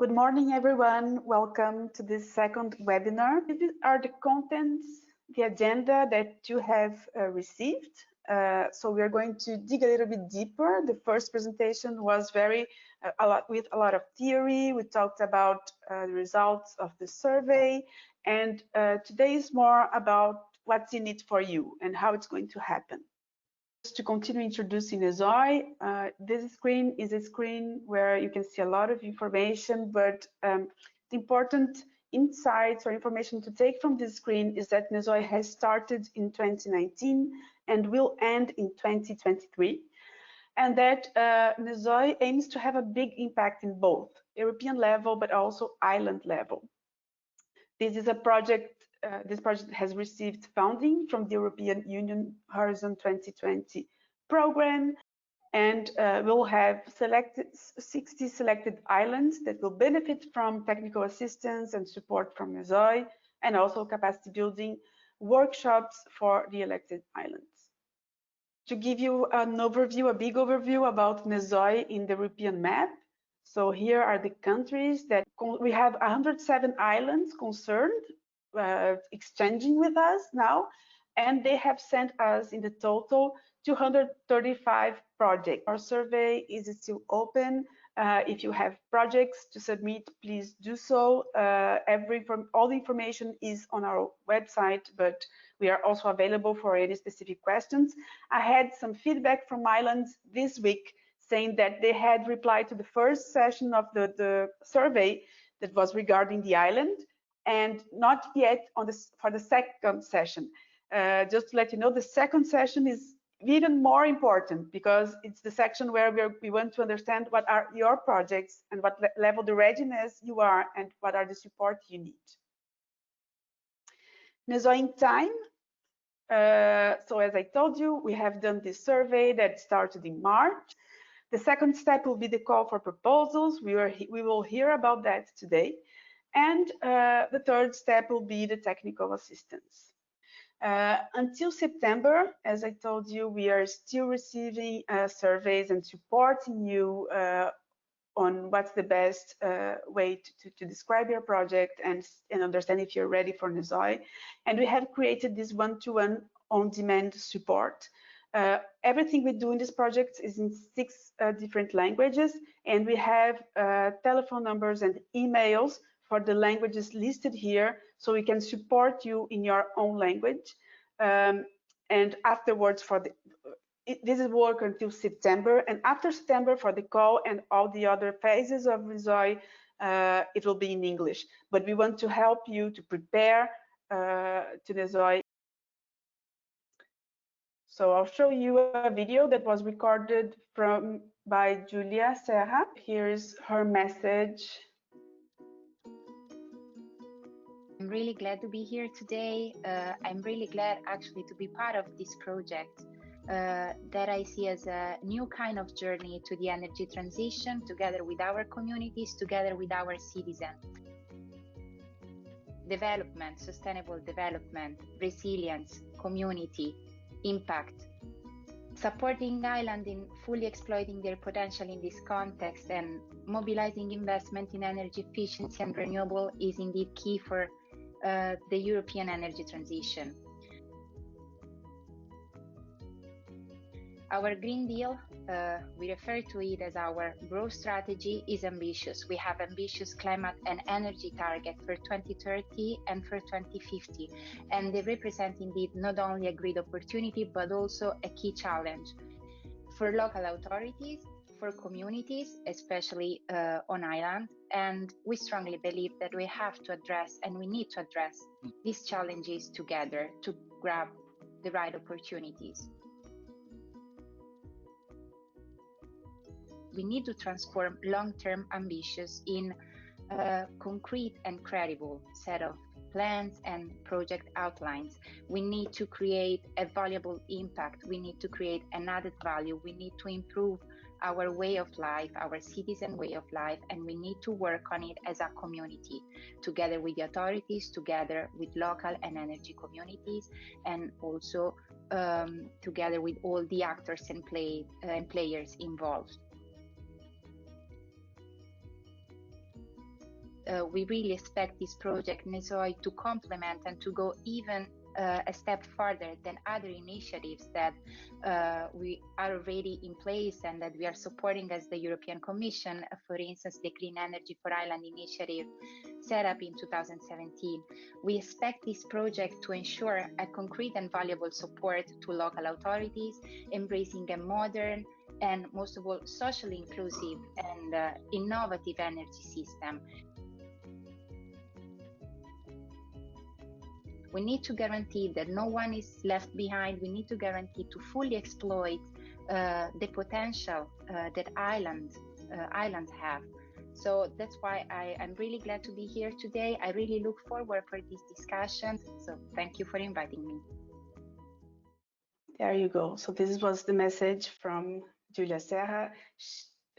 Good morning, everyone. Welcome to this second webinar. These are the contents, the agenda that you have received. So we are going to dig a little bit deeper. The first presentation was with a lot of theory. We talked about the results of the survey, and today is more about what's in it for you and how it's going to happen. To continue introducing NESOI, this screen is a screen where you can see a lot of information, but the important insights or information to take from this screen is that NESOI has started in 2019 and will end in 2023, and that NESOI aims to have a big impact in both European level but also island level. This is a project. This project has received funding from the European Union Horizon 2020 program, and will have 60 selected islands that will benefit from technical assistance and support from NESOI, and also capacity building workshops for the elected islands. To give you an overview, a big overview about NESOI in the European map. So here are the countries that we have 107 islands concerned, exchanging with us now, and they have sent us in the total 235 projects. Our survey is still open. If you have projects to submit, please do so. All the information is on our website, but we are also available for any specific questions. I had some feedback from islands this week saying that they had replied to the first session of the survey that was regarding the island, and not yet for the second session. Just to let you know, the second session is even more important because it's the section where we want to understand what are your projects and what level the readiness you are and what are the support you need. NESOI in time. So as I told you, we have done this survey that started in March. The second step will be the call for proposals. We will hear about that today. And the third step will be the technical assistance. Until September, as I told you, we are still receiving surveys and supporting you on what's the best way to describe your project and understand if you're ready for NESOI. And we have created this one-to-one on-demand support. Everything we do in this project is in 6 different languages, and we have telephone numbers and emails for the languages listed here, so we can support you in your own language. And afterwards, this is work until September, and after September for the call and all the other phases of NESOI, it will be in English. But we want to help you to prepare to NESOI. So I'll show you a video that was recorded by Julia Serra. Here's her message. I'm really glad to be here today. I'm really glad actually to be part of this project that I see as a new kind of journey to the energy transition, together with our communities, together with our citizens. Development, sustainable development, resilience, community, impact. Supporting islands in fully exploiting their potential in this context and mobilizing investment in energy efficiency and renewable is indeed key for the European energy transition. Our Green Deal, we refer to it as our growth strategy, is ambitious. We have ambitious climate and energy targets for 2030 and for 2050, and they represent indeed not only a great opportunity, but also a key challenge for local authorities, for communities, especially on island. And we strongly believe that we have to address, and we need to address, these challenges together to grab the right opportunities. We need to transform long-term ambitions in a concrete and credible set of plans and project outlines. We need to create a valuable impact. We need to create an added value. We need to improve our way of life, our citizen way of life, and we need to work on it as a community, together with the authorities, together with local and energy communities, and also together with all the actors and players involved. we really expect this project NESOI to complement and to go even a step further than other initiatives that we are already in place and that we are supporting as the European Commission, for instance, the Clean Energy for Island initiative set up in 2017. We expect this project to ensure a concrete and valuable support to local authorities, embracing a modern and most of all socially inclusive and innovative energy system. We need to guarantee that no one is left behind. We need to guarantee to fully exploit the potential that islands have. So that's why I'm really glad to be here today. I really look forward for these discussions. So thank you for inviting me. There you go. So this was the message from Julia Serra.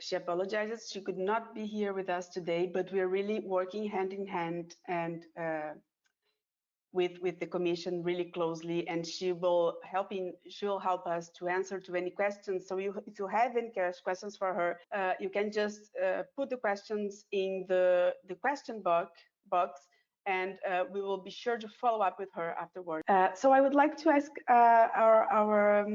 She apologizes. She could not be here with us today, but we're really working hand in hand and with the Commission really closely, and she will help us to answer to any questions. So if you have any questions for her, you can just put the questions in the question box, and we will be sure to follow up with her afterwards. So I would like to ask our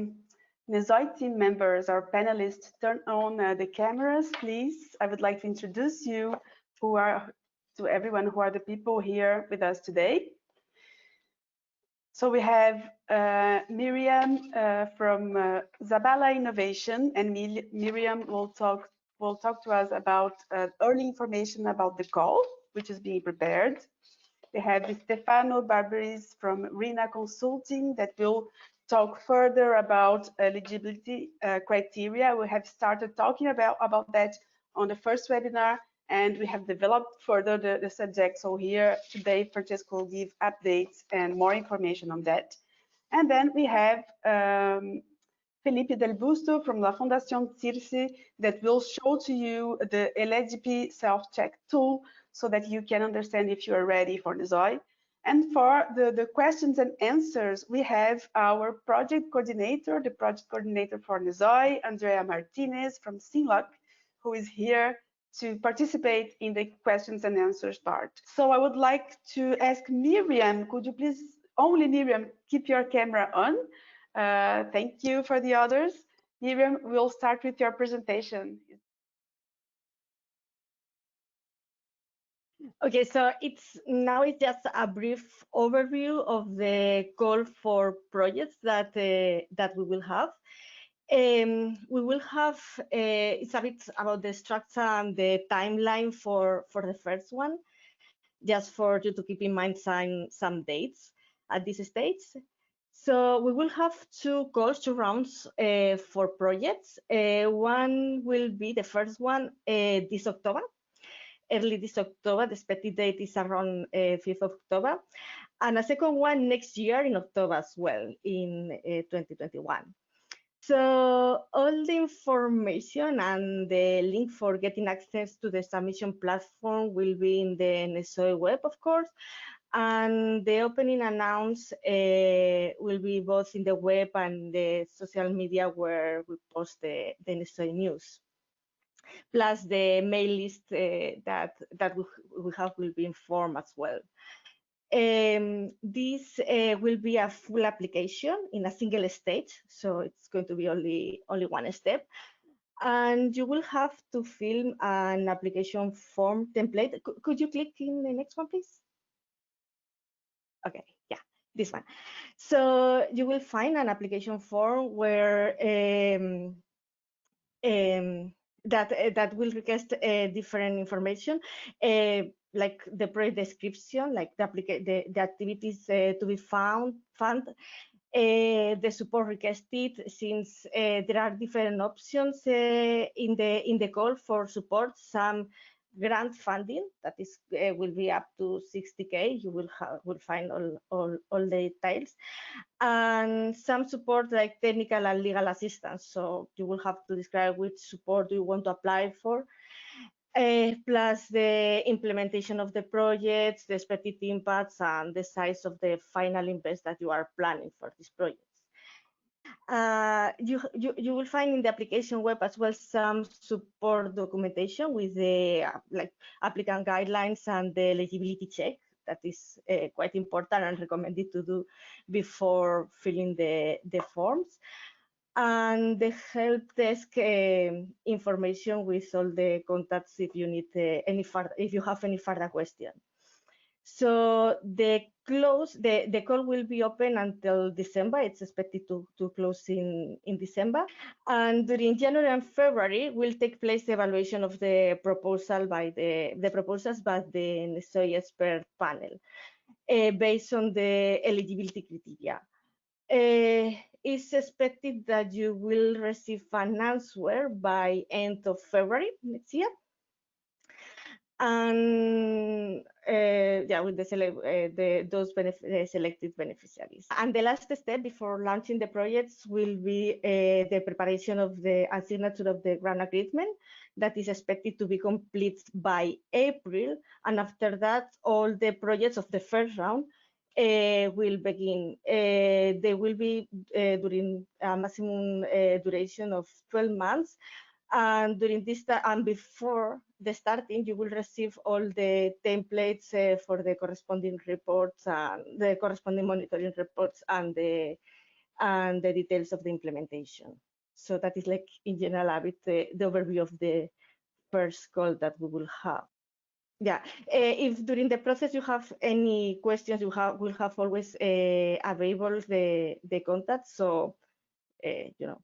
NESOI team members, our panelists, turn on the cameras, please. I would like to introduce you to everyone who are the people here with us today. So we have Miriam from Zabala Innovation, and Miriam will talk to us about early information about the call, which is being prepared. We have Stefano Barberis from RINA Consulting that will talk further about eligibility criteria. We have started talking about that on the first webinar, and we have developed further the subject. So here today, Francesco will give updates and more information on that. And then we have Felipe Del Busto from la Fundación CIRCE that will show to you the Eligibility self-check tool so that you can understand if you are ready for NESOI. And for the questions and answers, we have our project coordinator, the project coordinator for NESOI, Andrea Martinez from Sinloc, who is here to participate in the questions and answers part. So I would like to ask Miriam, could you please, only Miriam, keep your camera on? Thank you for the others. Miriam, we'll start with your presentation. Okay, so it's just a brief overview of the call for projects that we will have. We will have it's a bit about the structure and the timeline for the first one, just for you to keep in mind some dates at this stage. So we will have two rounds for projects. One will be the first one this October. Early this October, the expected date is around 5th of October, and a second one next year in October as well, in 2021. So all the information and the link for getting access to the submission platform will be in the NESOI web, of course, and the opening announce will be both in the web and the social media where we post the NESOI news. Plus the mail list that we have will be informed as well. This will be a full application in a single stage, so it's going to be only one step. And you will have to fill an application form template. Could you click in the next one, please? Okay, yeah, this one. So you will find an application form where that will request different information, like the project description, like the activities to be found, the support requested, since there are different options in the call for support. Some grant funding that is will be up to 60K. You will find all the details, and some support like technical and legal assistance. So you will have to describe which support you want to apply for, plus the implementation of the projects, the expected impacts, and the size of the final invest that you are planning for these projects. You will find in the application web as well some support documentation with the like applicant guidelines and the eligibility check. That is quite important and recommended to do before filling the forms. And the help desk information with all the contacts if you need if you have any further question. So the call will be open until December. It's expected to close in December. And during January and February will take place the evaluation of the proposal by the proposals by the NESOI expert panel based on the eligibility criteria. It's expected that you will receive an answer by end of February next year. And yeah, with those selected beneficiaries. And the last step before launching the projects will be the preparation of the signature of the grant agreement that is expected to be complete by April. And after that, all the projects of the first round will begin. They will be during a maximum duration of 12 months. And during this time and before the starting, you will receive all the templates for the corresponding reports and the corresponding monitoring reports and the details of the implementation. So that is like in general a bit the overview of the first call that we will have. Yeah, if during the process you have any questions, will have always available the contact. So you know,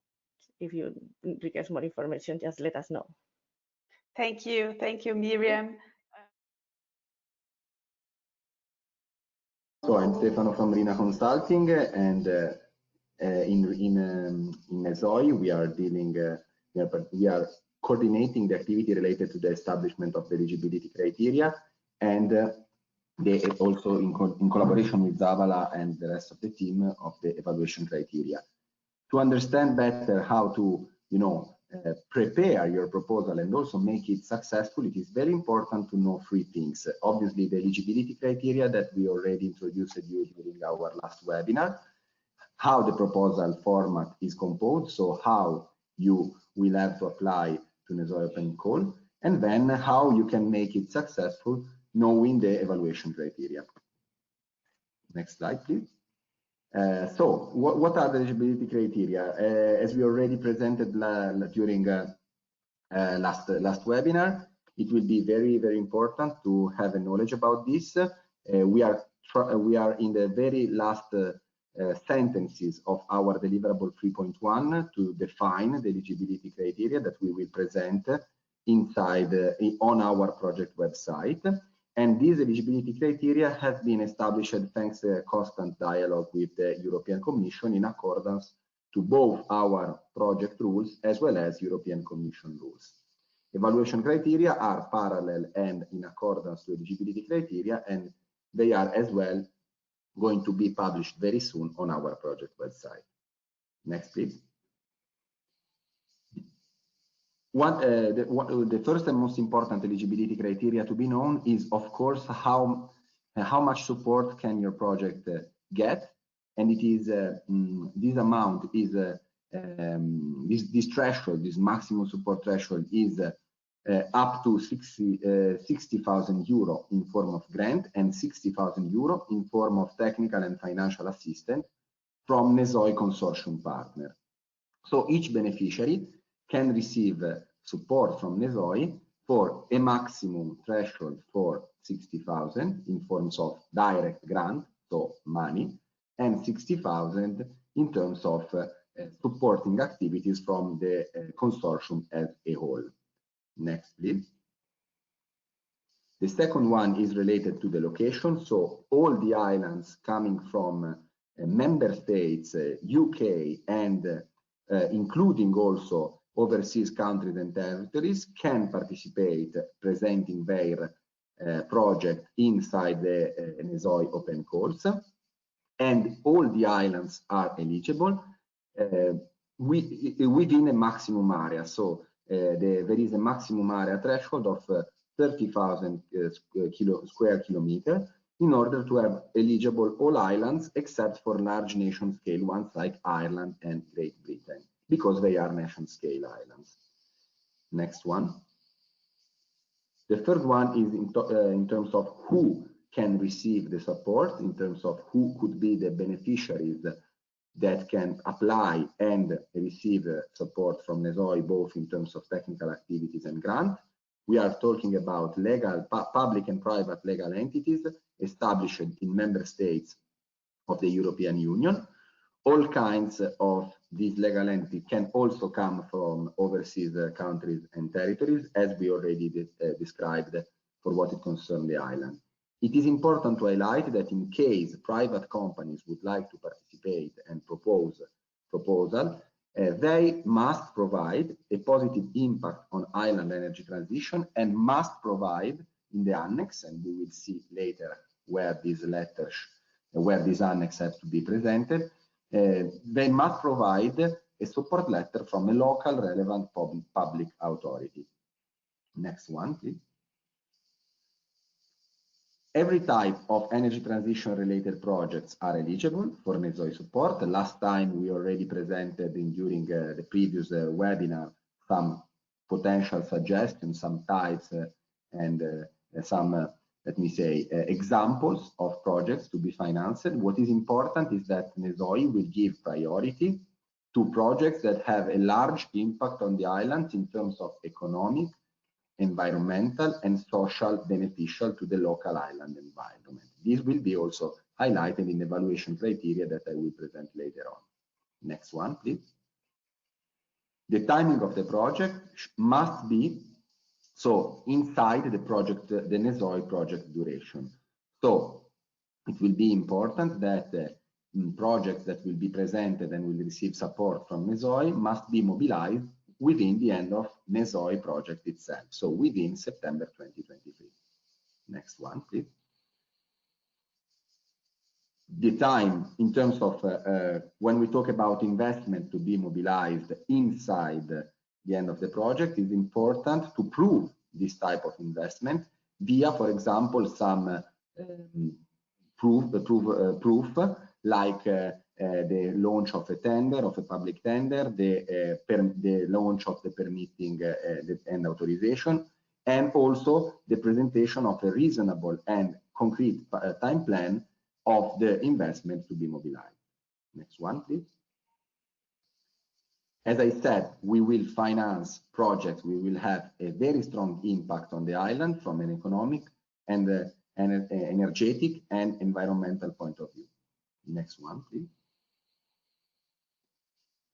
if you request more information, just let us know. Thank you, Miriam. So I'm Stefano from RINA Consulting, and in NESOI we are coordinating the activity related to the establishment of the eligibility criteria, and also in collaboration with Zabala and the rest of the team of the evaluation criteria. To understand better how to, prepare your proposal and also make it successful, it is very important to know three things. Obviously, the eligibility criteria that we already introduced you during our last webinar, how the proposal format is composed, so how you will have to apply to NESOI Open Call, and then how you can make it successful knowing the evaluation criteria. Next slide, please. So what are the eligibility criteria? As we already presented during last webinar, it will be very, very important to have a knowledge about this. We are in the very last sentences of our deliverable 3.1 to define the eligibility criteria that we will present inside on our project website. And these eligibility criteria have been established thanks to a constant dialogue with the European Commission in accordance to both our project rules as well as European Commission rules. Evaluation criteria are parallel and in accordance to eligibility criteria, and they are as well going to be published very soon on our project website. Next, please. The first and most important eligibility criteria to be known is, of course, how much support can your project get, and it is this amount is this threshold, this maximum support threshold is up to 60,000 euro in form of grant and 60,000 euro in form of technical and financial assistance from NESOI consortium partner. So each beneficiary can receive support from NESOI for a maximum threshold for 60,000 in forms of direct grant, so money, and 60,000 in terms of supporting activities from the consortium as a whole. Next, please. The second one is related to the location. So all the islands coming from member states, UK, and including also overseas countries and territories can participate, presenting their project inside the NESOI open calls. And all the islands are eligible within a maximum area. So there is a maximum area threshold of 30,000 square kilometers in order to have eligible all islands except for large nation scale ones like Ireland and Great Britain, because they are nation scale islands. Next one. The third one is in terms of who can receive the support, in terms of who could be the beneficiaries that can apply and receive support from NESOI, both in terms of technical activities and grant. We are talking about legal, public and private legal entities established in member states of the European Union. All kinds of these legal entities can also come from overseas countries and territories, as we already described for what it concerns the island. It is important to highlight that in case private companies would like to participate and propose proposal, they must provide a positive impact on island energy transition and must provide in the annex, and we will see later where these letters, where this annex has to be presented, they must provide a support letter from a local relevant public authority. Next one, please. Every type of energy transition related projects are eligible for NESOI support. Last time we already presented during the previous webinar some potential suggestions, some types and some, let me say, examples of projects to be financed. What is important is that NESOI will give priority to projects that have a large impact on the island in terms of economic, environmental and social beneficial to the local island environment. This will be also highlighted in the evaluation criteria that I will present later on. Next one, please. The timing of the project must be so inside the project, the NESOI project duration. So it will be important that projects that will be presented and will receive support from NESOI must be mobilized within the end of NESOI project itself, so within September 2023. Next one, please. The time in terms of when we talk about investment to be mobilized inside the end of the project, is important to prove this type of investment via, for example, some proof like the launch of a tender, of a public tender, the launch of the permitting and authorization, and also the presentation of a reasonable and concrete time plan of the investment to be mobilized. Next one, please. As I said, we will finance projects, we will have a very strong impact on the island from an economic and an energetic and environmental point of view. Next one, please.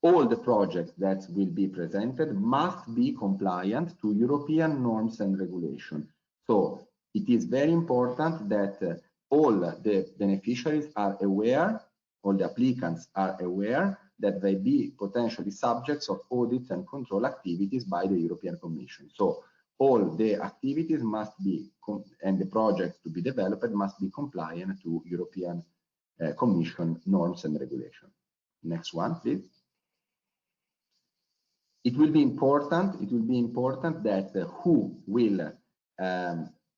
All the projects that will be presented must be compliant to European norms and regulations. So it is very important that all the beneficiaries are aware, all the applicants are aware that they be potentially subjects of audit and control activities by the European Commission. So all the activities must be, and the projects to be developed must be compliant to European Commission norms and regulations. Next one, please. It will be important that who will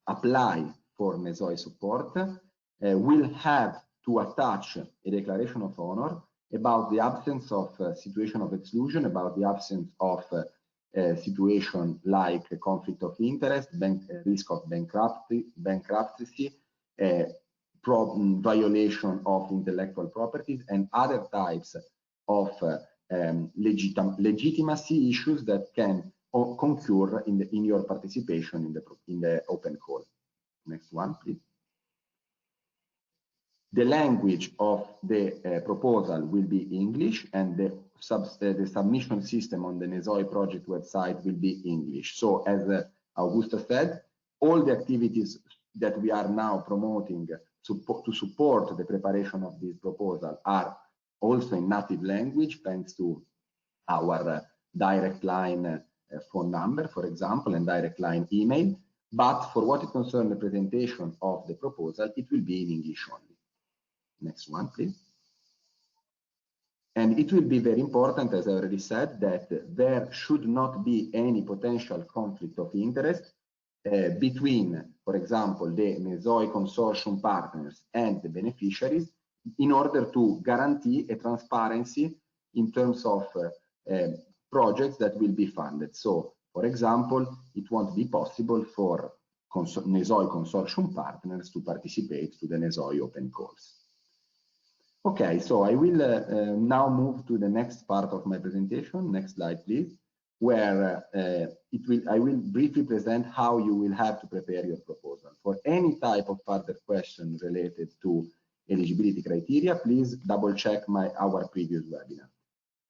apply for NESOI support will have to attach a declaration of honor about the absence of situation of exclusion, about the absence of situation like a conflict of interest, risk of bankruptcy, violation of intellectual properties, and other types of legitimacy issues that can concur in your participation in the open call. Next one, please. The language of the proposal will be English, and the submission system on the NESOI project website will be English. So as Augusta said, all the activities that we are now promoting to support the preparation of this proposal are also in native language, thanks to our direct line phone number, for example, and direct line email. But for what it concerns the presentation of the proposal, it will be in English only. Next one, please. And it will be very important, as I already said, that there should not be any potential conflict of interest between, for example, the NESOI consortium partners and the beneficiaries in order to guarantee a transparency in terms of projects that will be funded. So, for example, it won't be possible for NESOI consortium partners to participate to the NESOI open calls. Okay, so I will now move to the next part of my presentation. Next slide, please, where I will briefly present how you will have to prepare your proposal. For any type of further question related to eligibility criteria, please double check our previous webinar.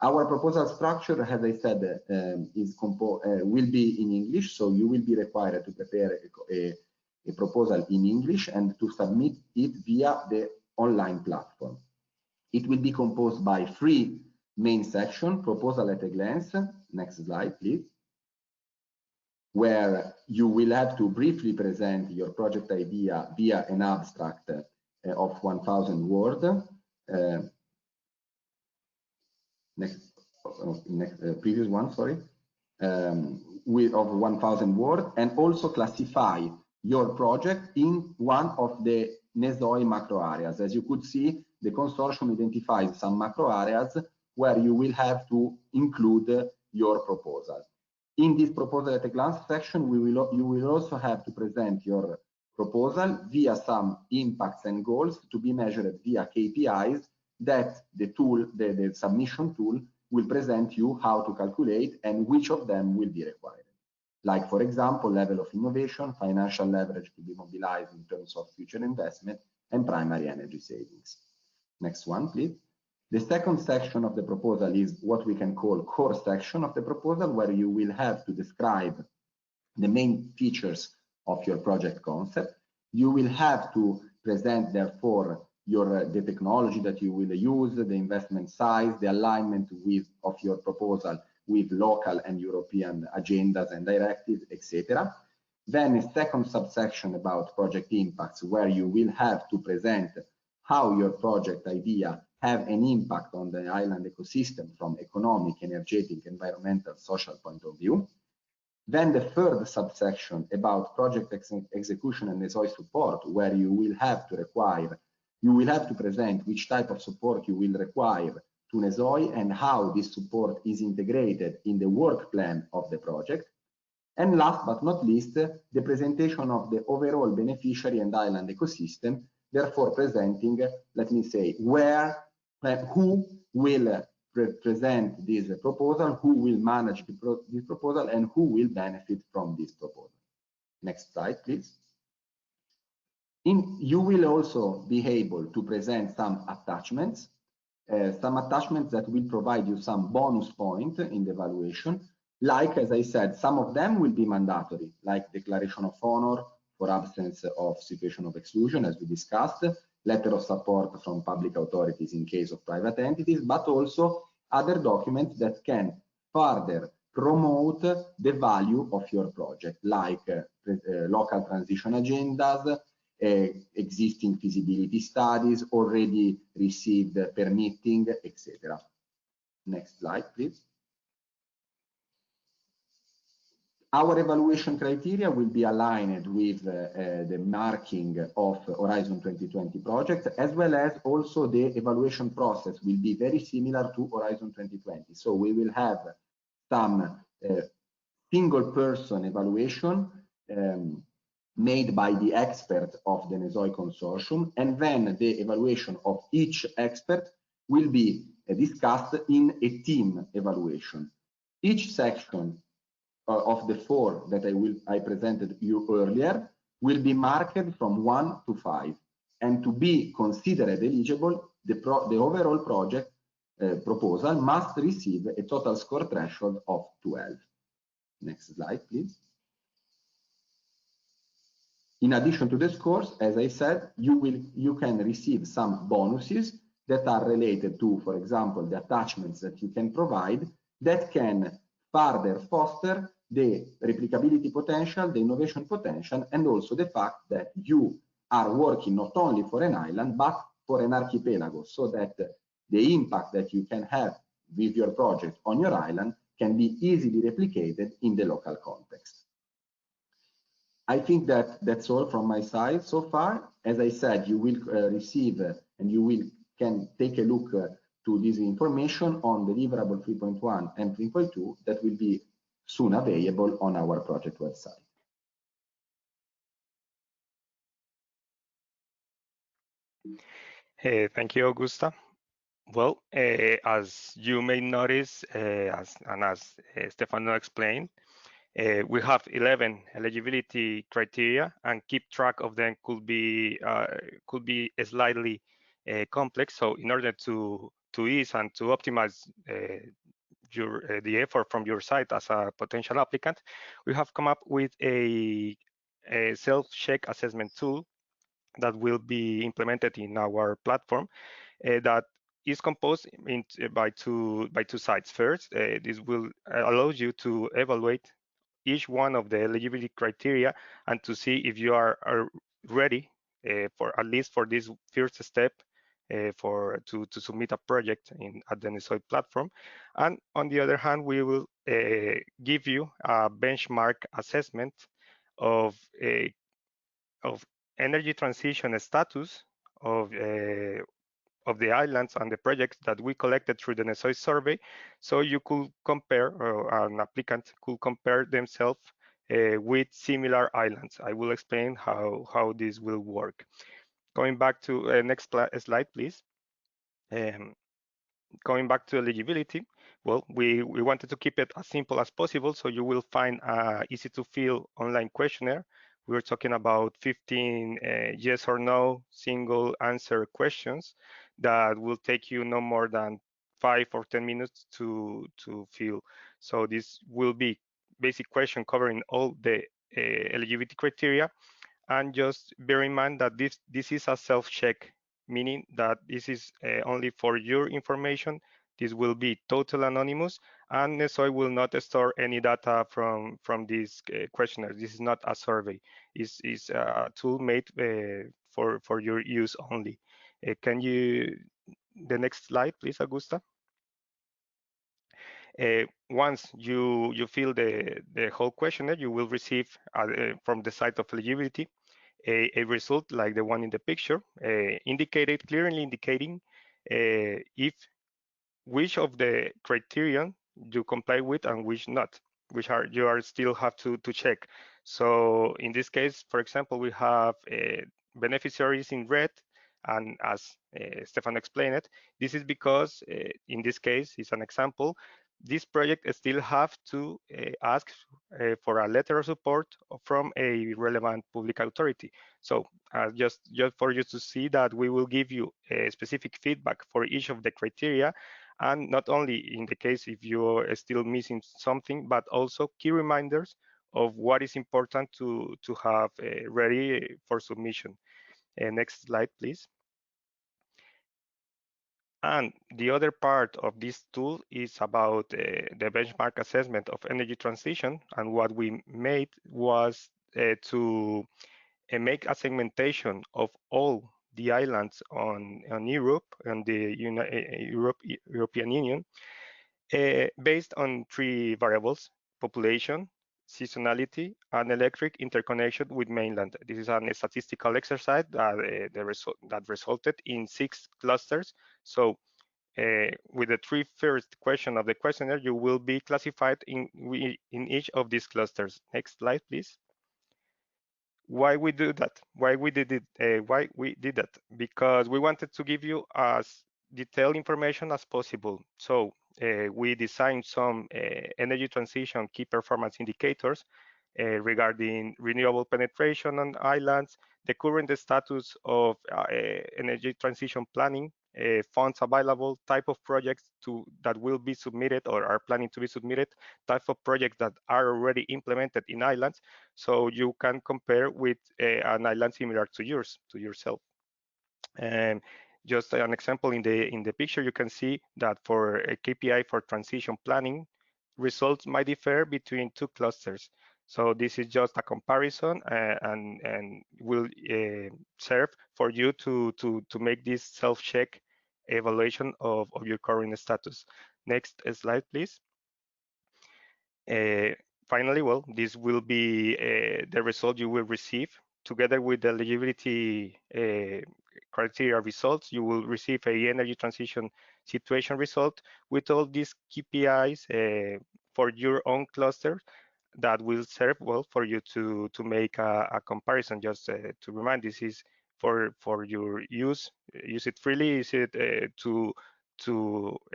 Our proposal structure, as I said, will be in English, so you will be required to prepare a proposal in English and to submit it via the online platform. It will be composed by 3 main sections: proposal at a glance, next slide please, where you will have to briefly present your project idea via an abstract of 1,000 words. Previous one, sorry, of 1,000 words, and also classify your project in one of the NESOI macro areas. As you could see, the consortium identifies some macro areas where you will have to include your proposal. In this proposal at a glance section, you will also have to present your proposal via some impacts and goals to be measured via KPIs that the submission tool will present you how to calculate and which of them will be required. Like, for example, level of innovation, financial leverage to be mobilized in terms of future investment, and primary energy savings. Next one, please. The second section of the proposal is what we can call core section of the proposal, where you will have to describe the main features of your project concept. You will have to present, therefore, the technology that you will use, the investment size, the alignment of your proposal with local and European agendas and directives, etc. Then a second subsection about project impacts, where you will have to present how your project idea have an impact on the island ecosystem from economic, energetic, environmental, social point of view. Then the third subsection about project execution and NESOI support, where you will have to present which type of support you will require to NESOI and how this support is integrated in the work plan of the project. And last but not least, the presentation of the overall beneficiary and island ecosystem, therefore presenting, let me say, who will present this proposal, who will manage this proposal, and who will benefit from this proposal. Next slide, please. You will also be able to present some attachments that will provide you some bonus point in the evaluation. Like, as I said, some of them will be mandatory, like declaration of honor for absence of situation of exclusion, as we discussed, letter of support from public authorities in case of private entities, but also other documents that can further promote the value of your project, like local transition agendas, existing feasibility studies, already received permitting, etc. Next slide, please. Our evaluation criteria will be aligned with the marking of Horizon 2020 project, as well as also the evaluation process will be very similar to Horizon 2020. So we will have some single person evaluation made by the expert of the NESOI consortium, and then the evaluation of each expert will be discussed in a team evaluation. Each section of the 4 that I presented you earlier will be marked from 1 to 5, and to be considered eligible, the overall project proposal must receive a total score threshold of 12. Next slide, please. In addition to the scores, as I said, you can receive some bonuses that are related to, for example, the attachments that you can provide that can further foster the replicability potential, the innovation potential, and also the fact that you are working not only for an island, but for an archipelago, so that the impact that you can have with your project on your island can be easily replicated in the local context. I think that that's all from my side so far. As I said, you will receive and you can take a look to this information on deliverable 3.1 and 3.2 that will be soon available on our project website. Thank you, Augusta. Well, as you may notice, as Stefano explained, we have 11 eligibility criteria, and keep track of them could be slightly complex. So, in order to ease and to optimize the effort from your side as a potential applicant, we have come up with a self-check assessment tool that will be implemented in our platform that is composed by two sides. First, this will allow you to evaluate each one of the eligibility criteria and to see if you are ready for at least for this first step to submit a project at the NESOI platform. And on the other hand, we will give you a benchmark assessment of energy transition status of the islands and the projects that we collected through the NESOI survey, so you could compare, or an applicant could compare themselves with similar islands. I will explain how this will work. Going back to next slide, please. Going back to eligibility, well, we wanted to keep it as simple as possible, so you will find an easy to fill online questionnaire. We're talking about 15 yes or no single answer questions that will take you no more than 5 or 10 minutes to fill. So this will be basic question covering all the eligibility criteria. And just bear in mind that this is a self-check, meaning that this is only for your information. This will be total anonymous, and NESOI will not store any data from this questionnaire. This is not a survey. It's a tool made for your use only. Can you, the next slide, please, Augusta? Once you fill the whole questionnaire, you will receive from the site of eligibility a result like the one in the picture, clearly indicating if which of the criterion you comply with and which not, which you still have to check. So in this case, for example, we have beneficiaries in red, and as Stefan explained it, this is because in this case, it's an example, this project still have to ask for a letter of support from a relevant public authority. So just for you to see that we will give you specific feedback for each of the criteria, and not only in the case if you're still missing something, but also key reminders of what is important to have ready for submission. Next slide, please. And the other part of this tool is about the benchmark assessment of energy transition. And what we made was to make a segmentation of all the islands on Europe and the European Union based on 3 variables: population, seasonality, and electric interconnection with mainland. This is a statistical exercise that resulted in 6 clusters. So with the 3 first question of the questionnaire, you will be classified in each of these clusters. Next slide, please. Why we do that? Why we did that? Because we wanted to give you as detailed information as possible. So we designed some energy transition key performance indicators regarding renewable penetration on islands, the current status of energy transition planning, funds available, type of projects that will be submitted or are planning to be submitted, type of projects that are already implemented in islands, so you can compare with an island similar to yourself. And just an example in the picture, you can see that for a KPI for transition planning, results might differ between 2 clusters. So this is just a comparison and will serve for you to make this self-check evaluation of your current status. Next slide, please. finally, well, this will be the result you will receive. Together with the eligibility criteria results, you will receive a energy transition situation result with all these KPIs for your own cluster that will serve well for you to make a comparison. Just to remind, this is for your use. Use it freely. Use it to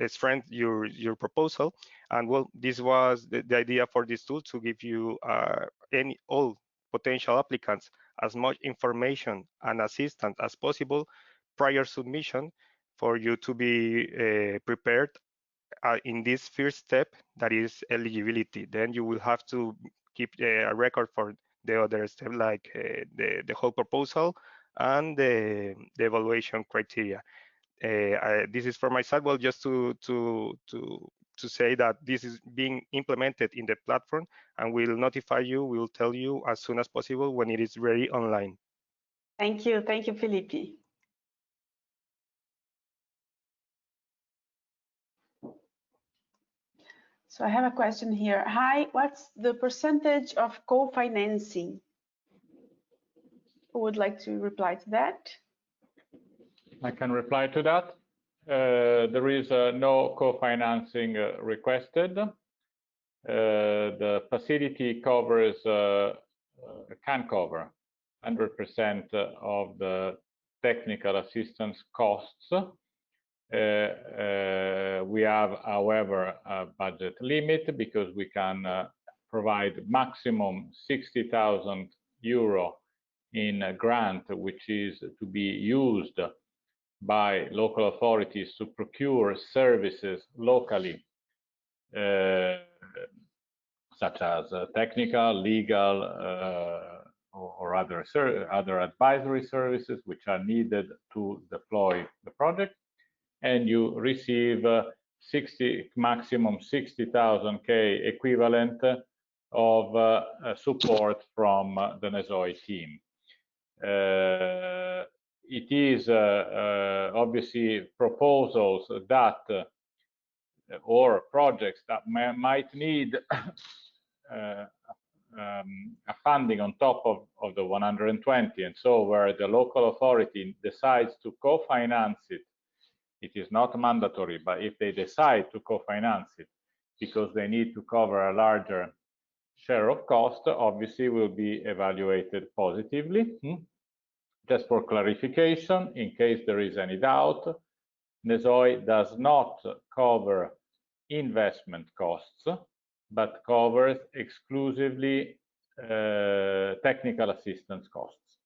strengthen your proposal. And well, this was the idea for this tool, to give you all potential applicants as much information and assistance as possible prior submission, for you to be prepared in this first step, that is eligibility. Then you will have to keep a record for the other step, like the whole proposal and the evaluation criteria. This is for my side. Well, just to say that this is being implemented in the platform, and we'll notify you. We'll tell you as soon as possible when it is ready online. Thank you, Felipe. So I have a question here. Hi, what's the percentage of co-financing? Who would like to reply to that? I can reply to that. There is no co-financing requested. The facility covers, can cover 100% of the technical assistance costs. We have, however, a budget limit, because we can provide maximum 60,000 euro in a grant, which is to be used by local authorities to procure services locally, such as technical, legal, or other advisory services which are needed to deploy the project. And you receive maximum 60,000 equivalent of support from the NESOI team. It is obviously proposals that or projects that might need a funding on top of the 120, and so where the local authority decides to co-finance it. It is not mandatory, but if they decide to co-finance it because they need to cover a larger share of cost, obviously will be evaluated positively. Just for clarification, in case there is any doubt, NESOI does not cover investment costs, but covers exclusively technical assistance costs.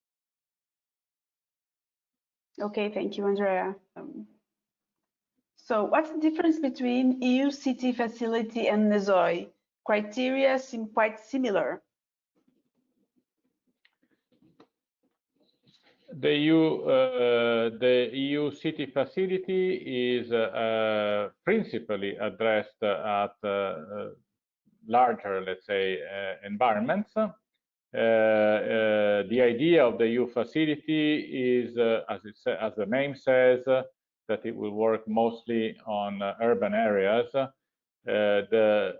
Okay, thank you, Andrea. So what's the difference between EU city facility and NESOI? Criteria seem quite similar. The EU city facility is principally addressed at larger, let's say, environments. The idea of the EU facility is, as the name says, that it will work mostly on urban areas. The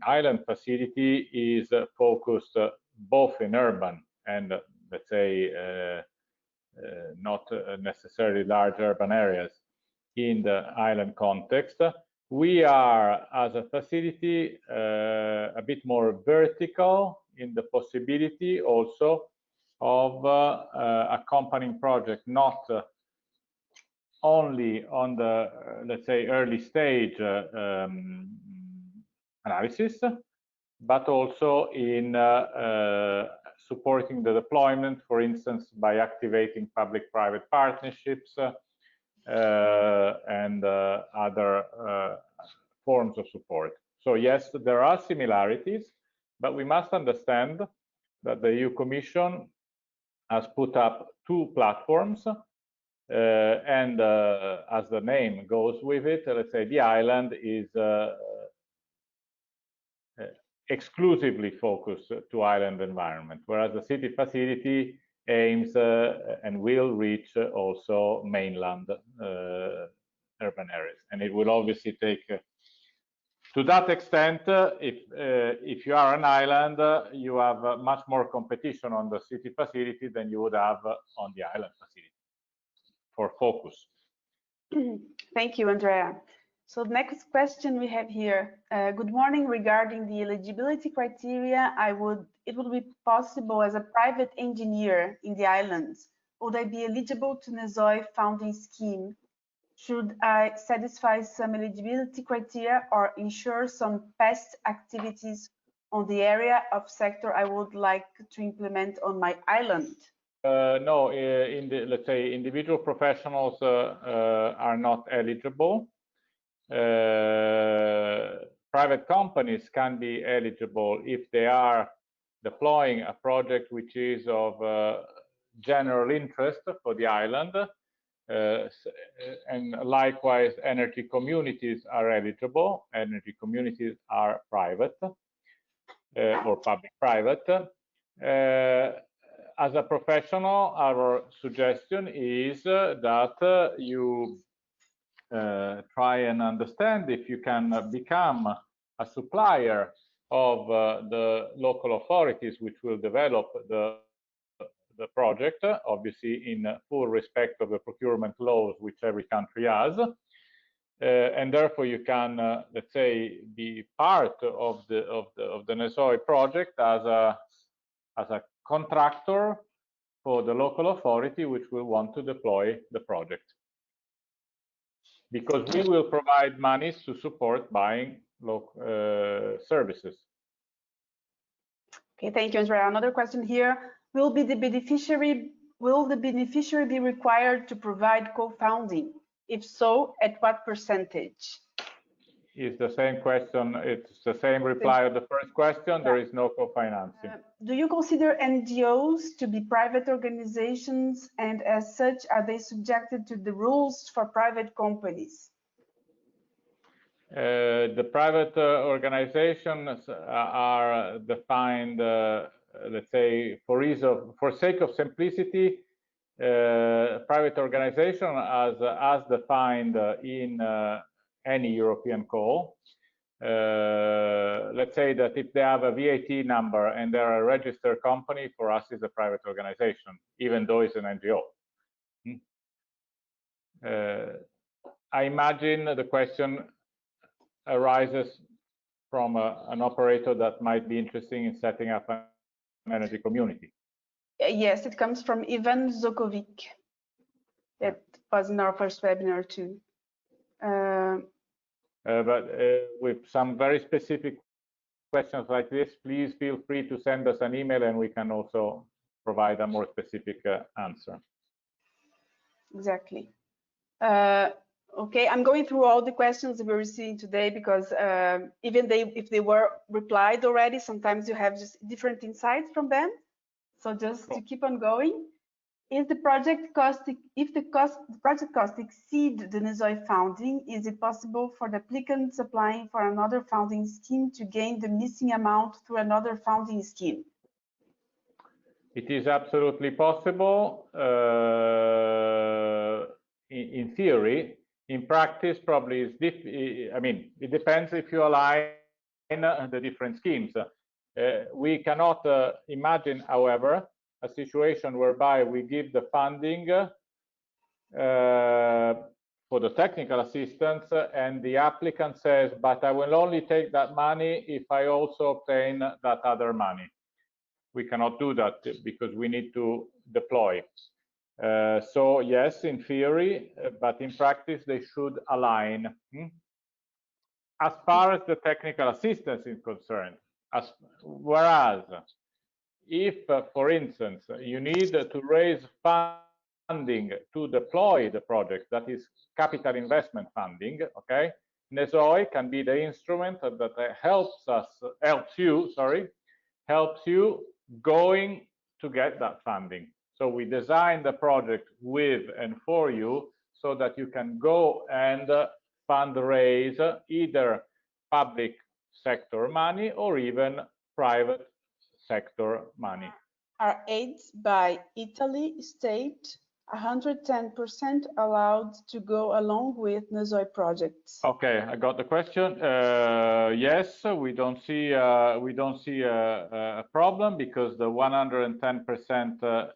island facility is focused both in urban and, let's say, not necessarily large urban areas in the island context. We are, as a facility, a bit more vertical in the possibility also of accompanying project, not only on the, let's say, early stage analysis, but also in supporting the deployment, for instance, by activating public-private partnerships and other forms of support. So yes, there are similarities, but we must understand that the EU Commission has put up two platforms, and as the name goes with it, let's say the island is exclusively focused to island environment, whereas the city facility aims and will reach also mainland urban areas. And it will obviously take To that extent, if you are an island, you have much more competition on the city facility than you would have on the island facility for focus. Thank you, Andrea. So the next question we have here. Good morning. Regarding the eligibility criteria, it would be possible as a private engineer in the islands, would I be eligible to NESOI funding scheme? Should I satisfy some eligibility criteria or ensure some past activities on the area of sector I would like to implement on my island? No, let's say individual professionals are not eligible. Private companies can be eligible if they are deploying a project which is of general interest for the island. And likewise, energy communities are eligible. Energy communities are private or public-private. As a professional, our suggestion is that you try and understand if you can become a supplier of the local authorities which will develop the project, obviously in full respect of the procurement laws which every country has, and therefore you can, let's say, be part of the NESOI project as a contractor for the local authority which will want to deploy the project, because we will provide monies to support buying services. Okay, thank you, Andrea. Another question here. Will the beneficiary be required to provide co-founding? If so, at what percentage? It's the same question. It's the same reply of the first question. There is no co-financing. Do you consider NGOs to be private organizations, and as such, are they subjected to the rules for private companies? The private organizations are defined, let's say, for sake of simplicity, private organization as defined in any European call. Let's say that if they have a VAT number and they're a registered company, for us is a private organization, even though it's an NGO. I imagine the question arises from an operator that might be interested in setting up an energy community. Yes, it comes from Ivan Zokovic. That was in our first webinar too. But with some very specific questions like this, please feel free to send us an email and we can also provide a more specific answer. Exactly. Okay, I'm going through all the questions that we're receiving today because even if they were replied already, sometimes you have just different insights from them. So just to keep on going, if the project cost exceed the NESOI funding, is it possible for the applicants applying for another funding scheme to gain the missing amount through another funding scheme? It is absolutely possible in theory. In practice, probably I mean, it depends if you align the different schemes. We cannot imagine, however, a situation whereby we give the funding for the technical assistance and the applicant says, but I will only take that money if I also obtain that other money. We cannot do that because we need to deploy. So yes, in theory, but in practice, they should align. As far as the technical assistance is concerned, whereas if, for instance, you need to raise funding to deploy the project, that is capital investment funding, okay, NESOI can be the instrument that helps you going to get that funding. So we design the project with and for you so that you can go and fundraise either public sector money or even private sector money. Are aids by Italy state 110% allowed to go along with NESOI projects? Okay, I got the question. Yes, we don't see a problem, because the 110%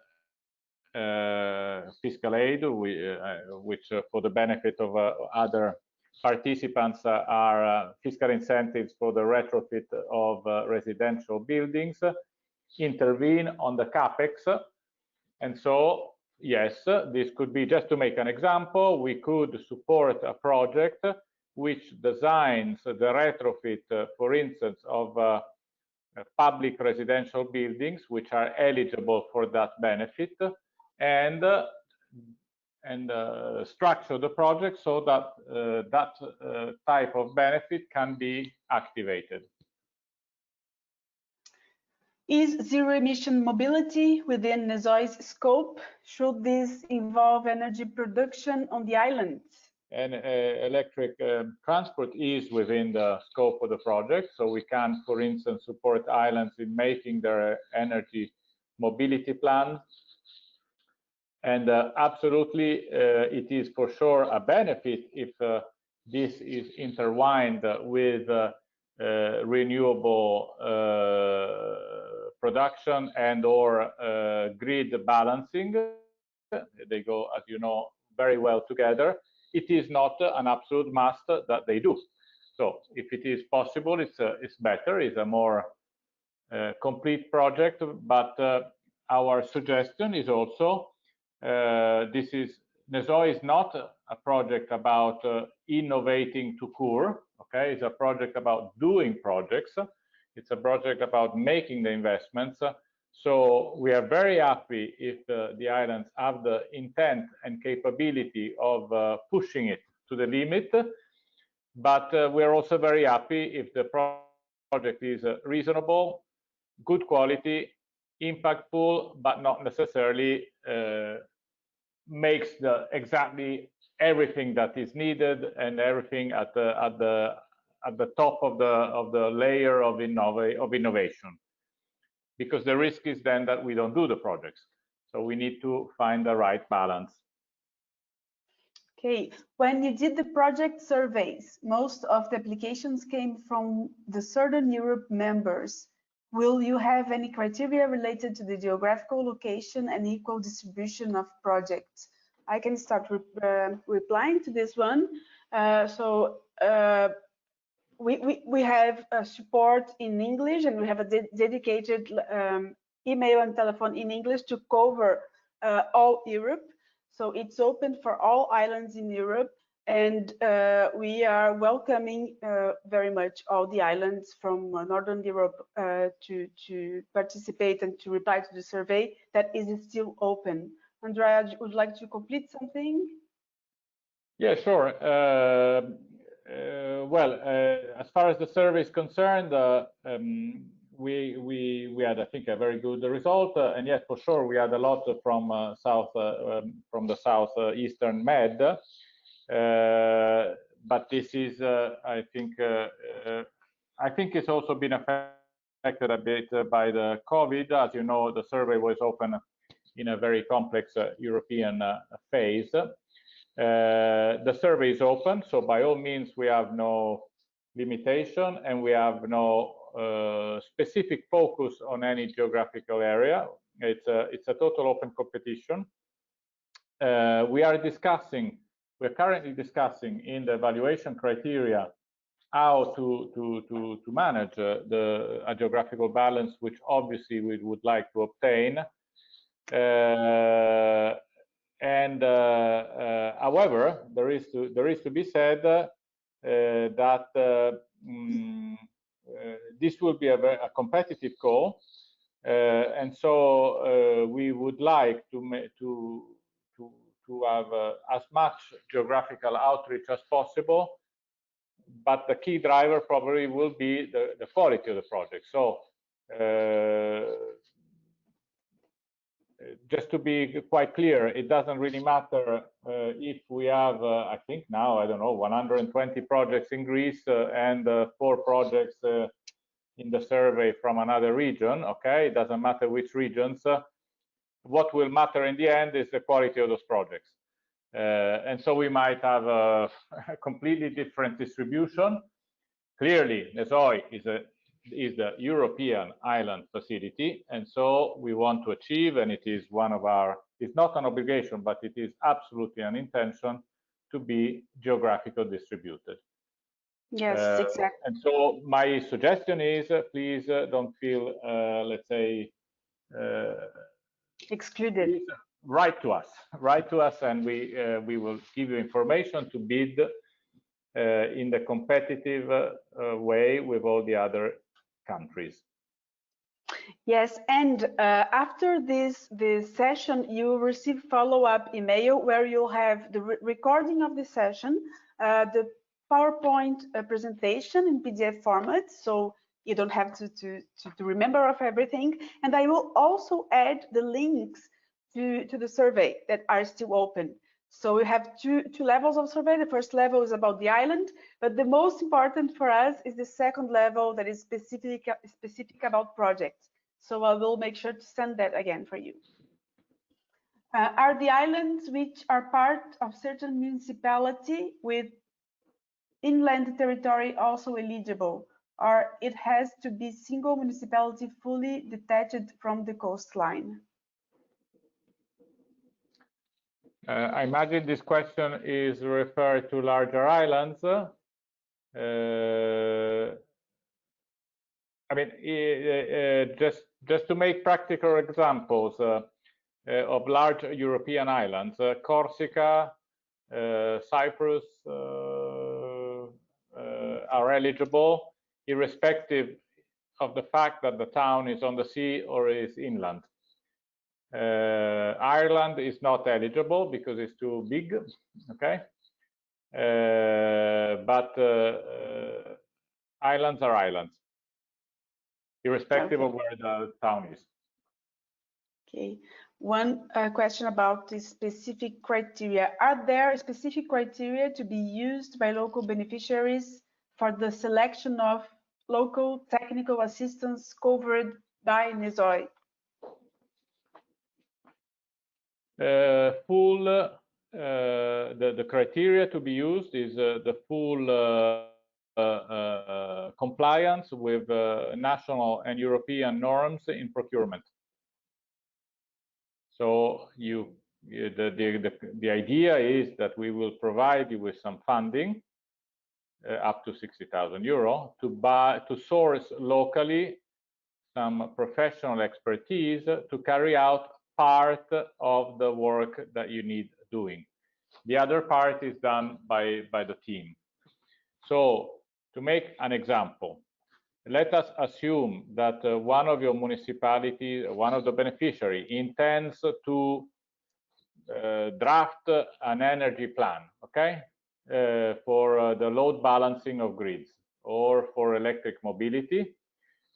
fiscal aid, which for the benefit of other participants are fiscal incentives for the retrofit of residential buildings, intervene on the capex. And so, yes, this could be, just to make an example, we could support a project which designs the retrofit, for instance, of public residential buildings which are eligible for that benefit, and structure the project so that that type of benefit can be activated. Is zero emission mobility within NESOI's scope? Should this involve energy production on the island? And electric transport is within the scope of the project, so we can, for instance, support islands in making their energy mobility plans. And absolutely, it is for sure a benefit if this is intertwined with renewable production and or grid balancing. They go, as you know, very well together. It is not an absolute must that they do. So if it is possible, it's better, it's a more complete project. But our suggestion is also, NESOI is not a project about innovating to cure, okay? It's a project about doing projects. It's a project about making the investments. So we are very happy if the islands have the intent and capability of pushing it to the limit. But we're also very happy if the project is reasonable, good quality, impactful, but not necessarily makes exactly everything that is needed and everything at the top of the layer of innovation. Because the risk is then that we don't do the projects. So we need to find the right balance. Okay, when you did the project surveys, most of the applications came from the Southern Europe members. Will you have any criteria related to the geographical location and equal distribution of projects? I can start replying to this one. We have support in English, and we have a dedicated email and telephone in English to cover all Europe. So it's open for all islands in Europe, and we are welcoming very much all the islands from Northern Europe to participate and to reply to the survey that is still open. Andrea, would you like to complete something? Yeah, sure. As far as the survey is concerned, we had, I think, a very good result, and yes, for sure, we had a lot from the southeastern Med. But this is, I think it's also been affected a bit by the COVID. As you know, the survey was open in a very complex European phase. The survey is open, so by all means we have no limitation and we have no specific focus on any geographical area. It's a total open competition. We're currently discussing in the evaluation criteria how to manage a geographical balance, which obviously we would like to obtain. However, there is to be said that this will be a competitive call, and so we would like to have as much geographical outreach as possible, but the key driver probably will be the quality of the project. So just to be quite clear, it doesn't really matter if we have, I think now, I don't know, 120 projects in Greece and 4 projects in the survey from another region, okay? It doesn't matter which regions. what will matter in the end is the quality of those projects. And so we might have a completely different distribution. Clearly, NESOI is the European island facility, and so we want to achieve, and it is one of our, it's not an obligation, but it is absolutely an intention to be geographically distributed. Yes, exactly. And so my suggestion is, please don't feel, let's say, excluded. Write to us, and we will give you information to bid in the competitive way with all the other countries. Yes, and after this session, you will receive follow-up email where you'll have the recording of the session, the PowerPoint presentation in PDF format, so you don't have to remember of everything. And I will also add the links to the survey that are still open. So we have two levels of survey. The first level is about the island, but the most important for us is the second level that is specific about projects. So I will make sure to send that again for you. Are the islands which are part of certain municipality with inland territory also eligible, or it has to be single municipality fully detached from the coastline? I imagine this question is referred to larger islands. I mean, just to make practical examples of large European islands, Corsica, Cyprus are eligible, irrespective of the fact that the town is on the sea or is inland. Ireland is not eligible because it's too big, okay? But islands are islands, irrespective of where the town is. Okay. One question about the specific criteria. Are there specific criteria to be used by local beneficiaries for the selection of local technical assistance covered by NESOI? The criteria to be used is the full compliance with national and European norms in procurement. So the idea is that we will provide you with some funding up to 60,000 euro to source locally some professional expertise to carry out part of the work that you need doing. The other part is done by the team. So to make an example, let us assume that one of your municipalities, one of the beneficiary, intends to draft an energy plan, okay, for the load balancing of grids or for electric mobility.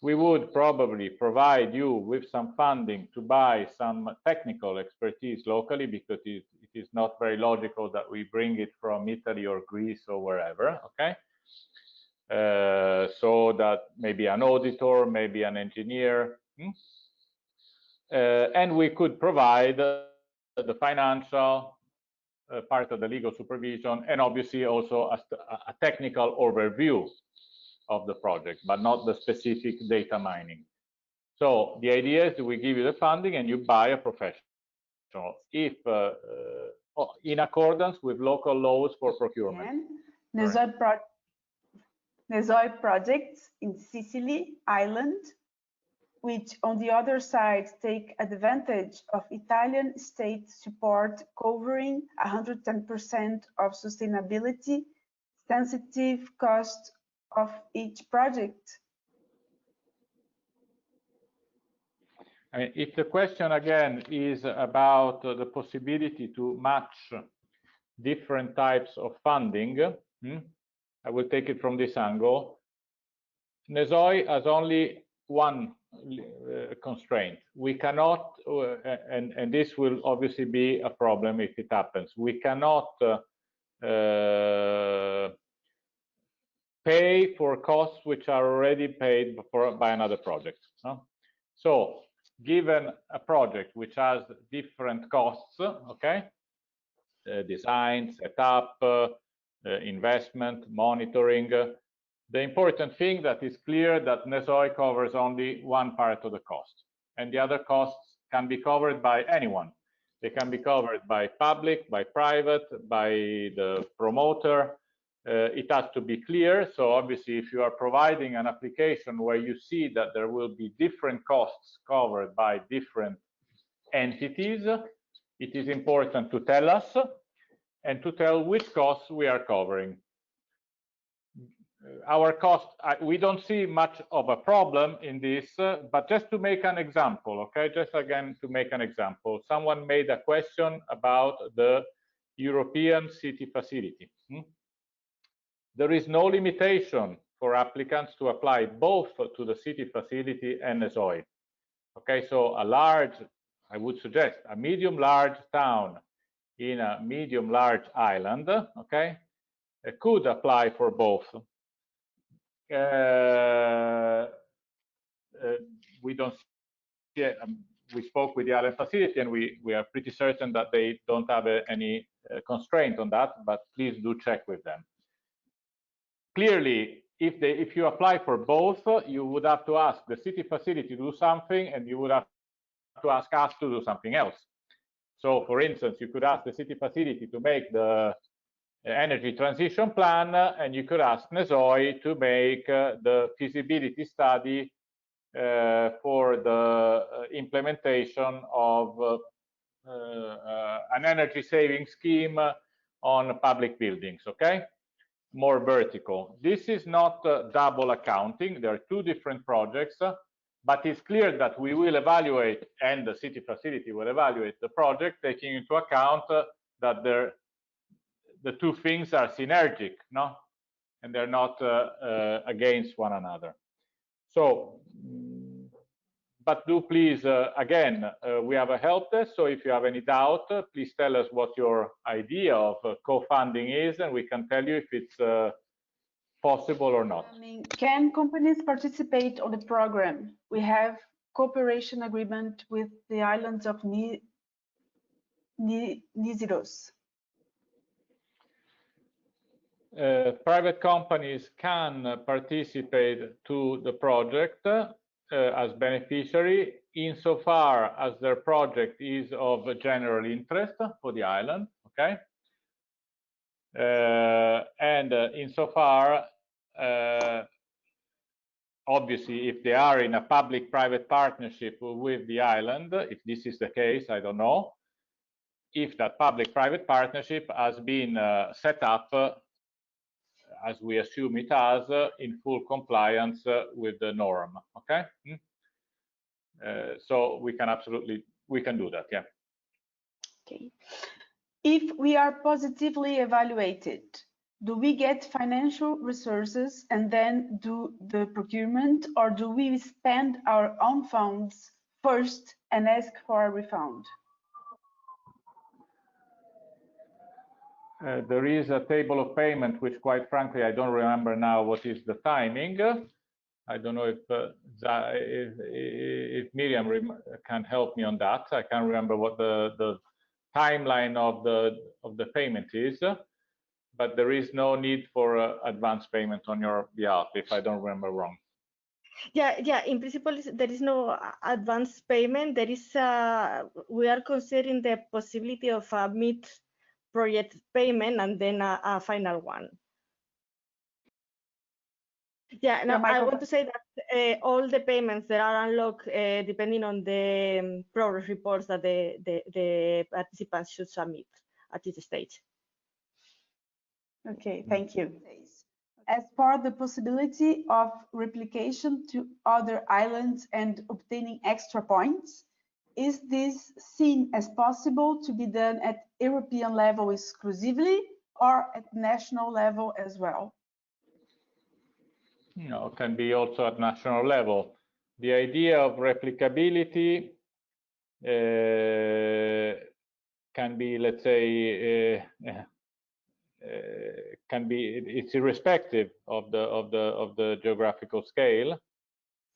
We would probably provide you with some funding to buy some technical expertise locally, because it is not very logical that we bring it from Italy or Greece or wherever, okay? So that maybe an auditor, maybe an engineer, and we could provide the financial part of the legal supervision, and obviously also a technical overview of the project, but not the specific data mining. So the idea is that we give you the funding and you buy a professional, if in accordance with local laws for procurement. NESOI projects in Sicily Island, which on the other side take advantage of Italian state support covering 110% of sustainability sensitive cost of each project. I mean, if the question again is about the possibility to match different types of funding, I will take it from this angle. NESOI has only one constraint. We cannot, and this will obviously be a problem if it happens, we cannot pay for costs which are already paid by another project. So given a project which has different costs, okay, design, setup, investment, monitoring, the important thing that is clear that NESOI covers only one part of the cost, and the other costs can be covered by anyone. They can be covered by public, by private, by the promoter. It has to be clear. So obviously, if you are providing an application where you see that there will be different costs covered by different entities, it is important to tell us and to tell which costs we are covering. Our cost, we don't see much of a problem in this, but just to make an example, okay, just again to make an example, someone made a question about the European city facility. There is no limitation for applicants to apply both to the city facility and NESOI. Okay, so a large, I would suggest a medium-large town in a medium-large island, okay, could apply for both. We don't see, we spoke with the island facility, and we are pretty certain that they don't have any constraint on that, but please do check with them. Clearly, if you apply for both, you would have to ask the city facility to do something, and you would have to ask us to do something else. So, for instance, you could ask the city facility to make the energy transition plan, and you could ask NESOI to make the feasibility study for the implementation of an energy saving scheme on public buildings, okay? More vertical. This is not double accounting. There are two different projects, but it's clear that we will evaluate, and the city facility will evaluate the project, taking into account that the two things are synergic, no? And they're not against one another. So, but do please, again, we have a help desk, so if you have any doubt, please tell us what your idea of co-funding is, and we can tell you if it's possible or not. Can companies participate on the program? We have cooperation agreement with the islands of Niziros. Private companies can participate to the project as beneficiary insofar as their project is of general interest for the island, okay? And insofar, obviously, if they are in a public-private partnership with the island, if this is the case, I don't know, if that public-private partnership has been set up as we assume it has, in full compliance with the norm, okay? So we can do that, yeah. Okay. If we are positively evaluated, do we get financial resources and then do the procurement, or do we spend our own funds first and ask for a refund? There is a table of payment, which quite frankly, I don't remember now what is the timing. I don't know if Miriam can help me on that. I can't remember what the timeline of the payment is, but there is no need for advance payment on your behalf, if I don't remember wrong. Yeah. In principle, there is no advance payment. There is we are considering the possibility of a mid-project payment and then a final one. Yeah, no, I want to say that all the payments that are unlocked, depending on the progress reports that the participants should submit at this stage. Okay, thank you. As for the possibility of replication to other islands and obtaining extra points, is this seen as possible to be done at European level exclusively or at national level as well? No, it can be also at national level. The idea of replicability can be, let's say, it's irrespective of the geographical scale.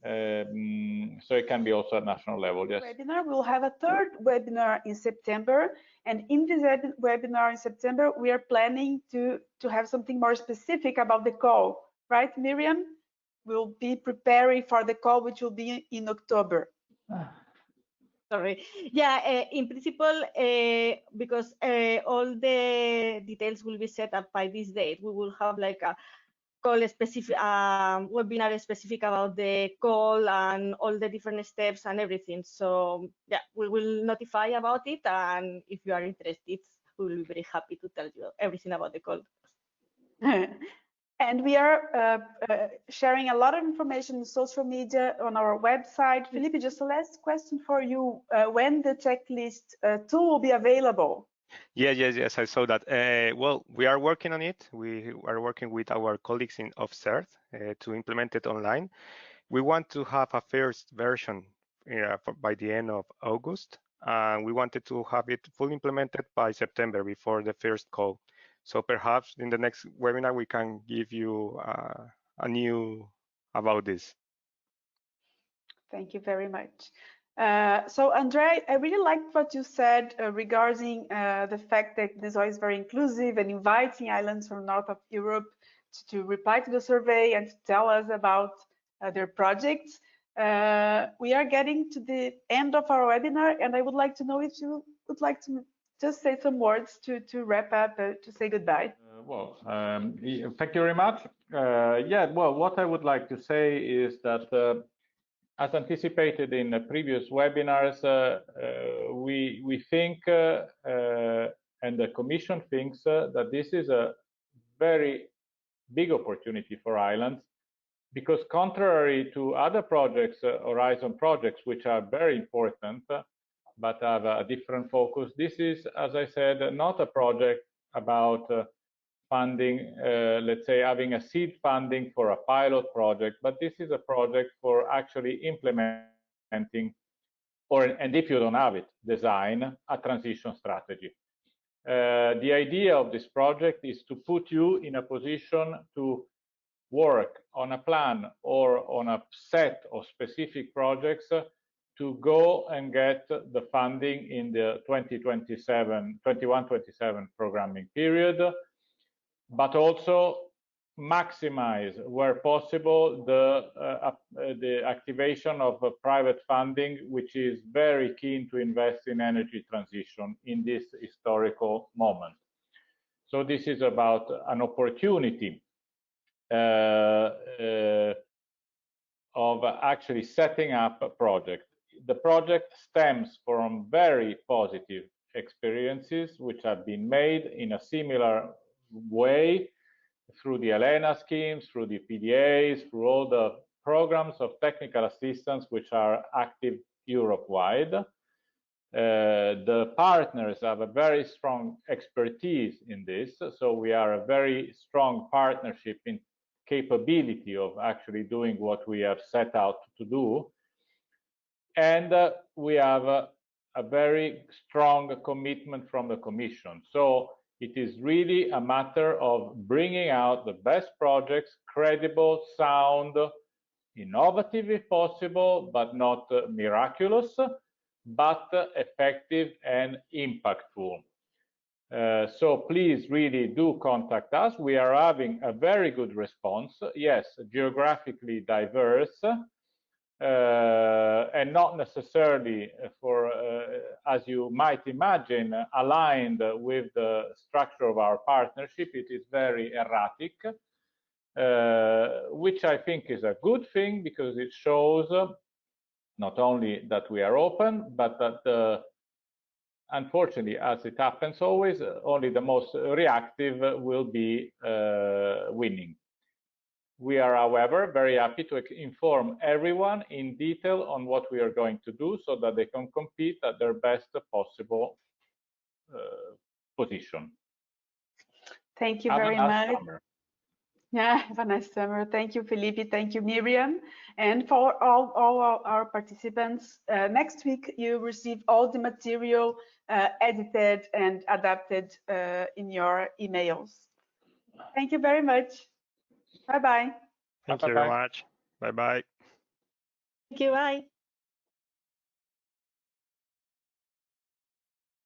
So it can be also at national level, yes. Webinar. We'll have a third webinar in September, and in this webinar in September, we are planning to have something more specific about the call, right, Miriam? We'll be preparing for the call, which will be in October. Sorry. Yeah, in principle, because all the details will be set up by this date, we will have like a call specific, webinar specific about the call and all the different steps and everything. So yeah, we will notify about it, and if you are interested, we will be very happy to tell you everything about the call. And we are sharing a lot of information in social media on our website. Felipe, just a last question for you. When the checklist tool will be available? Yes, I saw that. Well, we are working on it. We are working with our colleagues of CIRCE to implement it online. We want to have a first version by the end of August. We wanted to have it fully implemented by September before the first call. So perhaps in the next webinar, we can give you a new about this. Thank you very much. So Andrea, I really liked what you said regarding the fact that NESOI is very inclusive and inviting islands from north of Europe to reply to the survey and to tell us about their projects. We are getting to the end of our webinar, and I would like to know if you would like to just say some words to wrap up, to say goodbye. Thank you very much. Yeah, well, what I would like to say is that as anticipated in the previous webinars, we think, and the Commission thinks, that this is a very big opportunity for islands, because contrary to other projects, Horizon projects, which are very important, but have a different focus, this is, as I said, not a project about funding, let's say having a seed funding for a pilot project, but this is a project for actually implementing, and if you don't have it, design a transition strategy. The idea of this project is to put you in a position to work on a plan or on a set of specific projects to go and get the funding in the 21-27 programming period, but also maximize, where possible, the activation of private funding, which is very keen to invest in energy transition in this historical moment. So this is about an opportunity of actually setting up a project. The project stems from very positive experiences which have been made in a similar way through the ELENA schemes, through the PDAs, through all the programs of technical assistance which are active Europe-wide. The partners have a very strong expertise in this, so we are a very strong partnership in capability of actually doing what we have set out to do. And we have a very strong commitment from the Commission. So it is really a matter of bringing out the best projects, credible, sound, innovative if possible, but not miraculous, but effective and impactful. So please really do contact us. We are having a very good response. Yes, geographically diverse, and not necessarily for, as you might imagine, aligned with the structure of our partnership. It is very erratic, which I think is a good thing, because it shows not only that we are open, but that unfortunately, as it happens always, only the most reactive will be winning. We are, however, very happy to inform everyone in detail on what we are going to do so that they can compete at their best possible position. Thank you very much. Yeah, have a nice summer. Thank you, Felipe. Thank you, Miriam. And for all our participants, next week you receive all the material edited and adapted in your emails. Thank you very much. Bye-bye. Thank you very much. Bye-bye. you. Bye.